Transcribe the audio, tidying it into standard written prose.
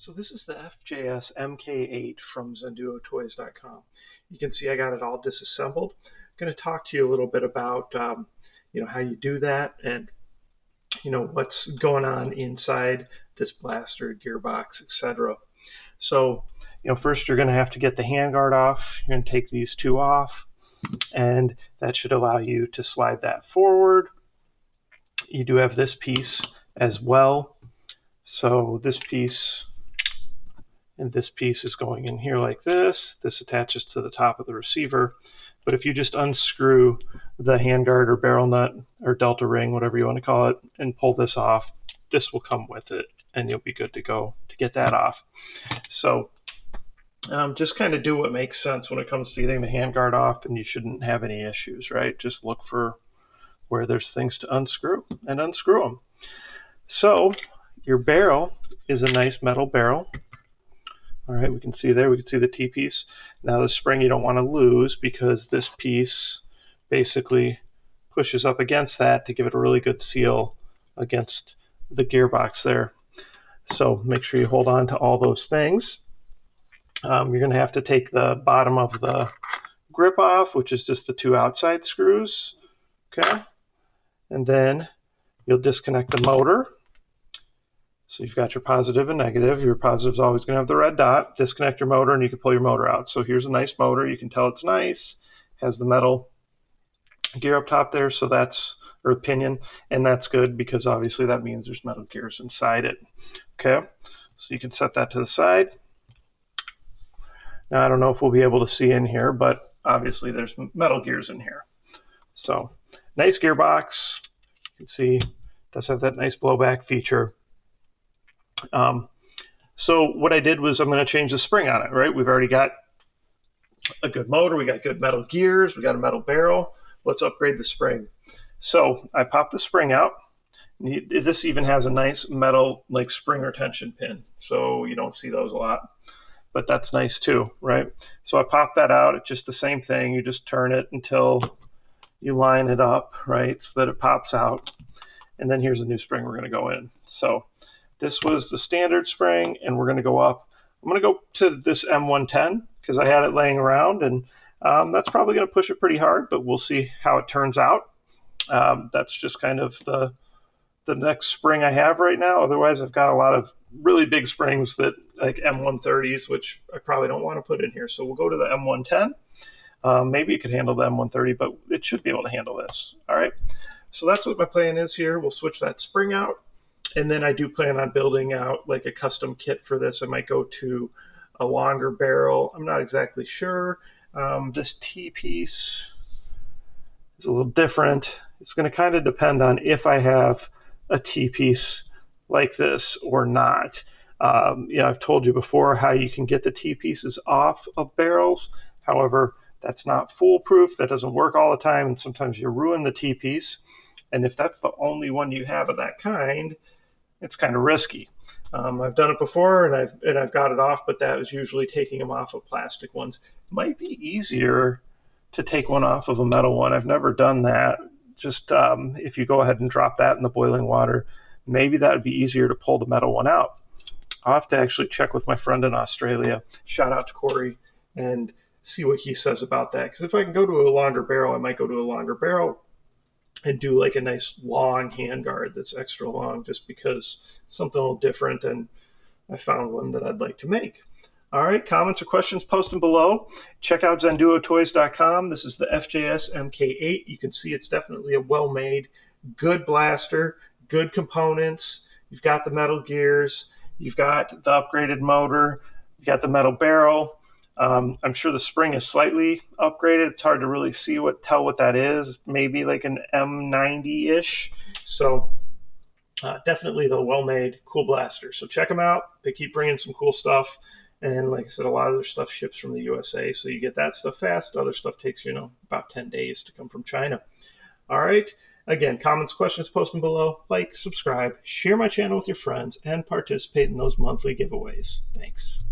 So this is the FJS MK8 from ZHENDUOTOYS.com. You can see I got it all disassembled. I'm going to talk to you a little bit about how you do that and what's going on inside this blaster, gearbox, etc. So first you're going to have to get the handguard off. You're going to take these two off, and that should allow you to slide that forward. You do have this piece as well. So this piece and this piece is going in here like this. This attaches to the top of the receiver. But if you just unscrew the handguard or barrel nut or delta ring, whatever you want to call it, and pull this off, this will come with it, and you'll be good to go to get that off. So just kind of do what makes sense when it comes to getting the handguard off, and you shouldn't have any issues, right? Just look for where there's things to unscrew and unscrew them. So your barrel is a nice metal barrel. All right, we can see there, we can see the T-piece. Now the spring you don't want to lose, because this piece basically pushes up against that to give it a really good seal against the gearbox there. So make sure you hold on to all those things. You're going to have to take the bottom of the grip off, which is just the two outside screws. Okay, and then you'll disconnect the motor. So you've got your positive and negative. Your positive is always going to have the red dot. Disconnect your motor and you can pull your motor out. So here's a nice motor. You can tell it's nice. Has the metal gear up top there, so that's, or pinion, and that's good because obviously that means there's metal gears inside it. Okay, so you can set that to the side. Now I don't know if we'll be able to see in here, but obviously there's metal gears in here. So nice gearbox. You can see it does have that nice blowback feature. So what I did was I'm going to change the spring on it, right? We've already got a good motor. We got good metal gears. We got a metal barrel. Let's upgrade the spring. So I popped the spring out. This even has a nice metal like spring retention pin. So you don't see those a lot, but that's nice too, right? So I popped that out. It's just the same thing. You just turn it until you line it up, right? So that it pops out. And then here's a new spring we're going to go in. So this was the standard spring, and we're going to go up. I'm going to go to this M110 because I had it laying around, and that's probably going to push it pretty hard, but we'll see how it turns out. That's just kind of the next spring I have right now. Otherwise, I've got a lot of really big springs that like M130s, which I probably don't want to put in here. So we'll go to the M110. Maybe it could handle the M130, but it should be able to handle this. All right. So that's what my plan is here. We'll switch that spring out. And then I do plan on building out like a custom kit for this. I might go to a longer barrel. I'm not exactly sure. This T-piece is a little different. It's going to kind of depend on if I have a T-piece like this or not. I've told you before how you can get the T-pieces off of barrels. However, that's not foolproof. That doesn't work all the time, and sometimes you ruin the T-piece. And if that's the only one you have of that kind, it's kind of risky. I've done it before, and I've got it off, but that was usually taking them off of plastic ones. Might be easier to take one off of a metal one. I've never done that. Just if you go ahead and drop that in the boiling water, maybe that would be easier to pull the metal one out. I'll have to actually check with my friend in Australia. Shout out to Corey, and see what he says about that. Because if I can go to a longer barrel, I might go to a longer barrel and do like a nice long handguard that's extra long, just because something a little different, and I found one that I'd like to make. All right, comments or questions, post them below. Check out ZHENDUOTOYS.com. This is the FJS MK8. You can see it's definitely a well-made, good blaster, good components. You've got the metal gears. You've got the upgraded motor. You've got the metal barrel. I'm sure the spring is slightly upgraded. It's hard to really tell what that is. Maybe like an M90-ish. So definitely the well-made, cool blaster. So check them out. They keep bringing some cool stuff. And like I said, a lot of their stuff ships from the USA. So you get that stuff fast. Other stuff takes, about 10 days to come from China. All right. Again, comments, questions, post them below. Like, subscribe, share my channel with your friends, and participate in those monthly giveaways. Thanks.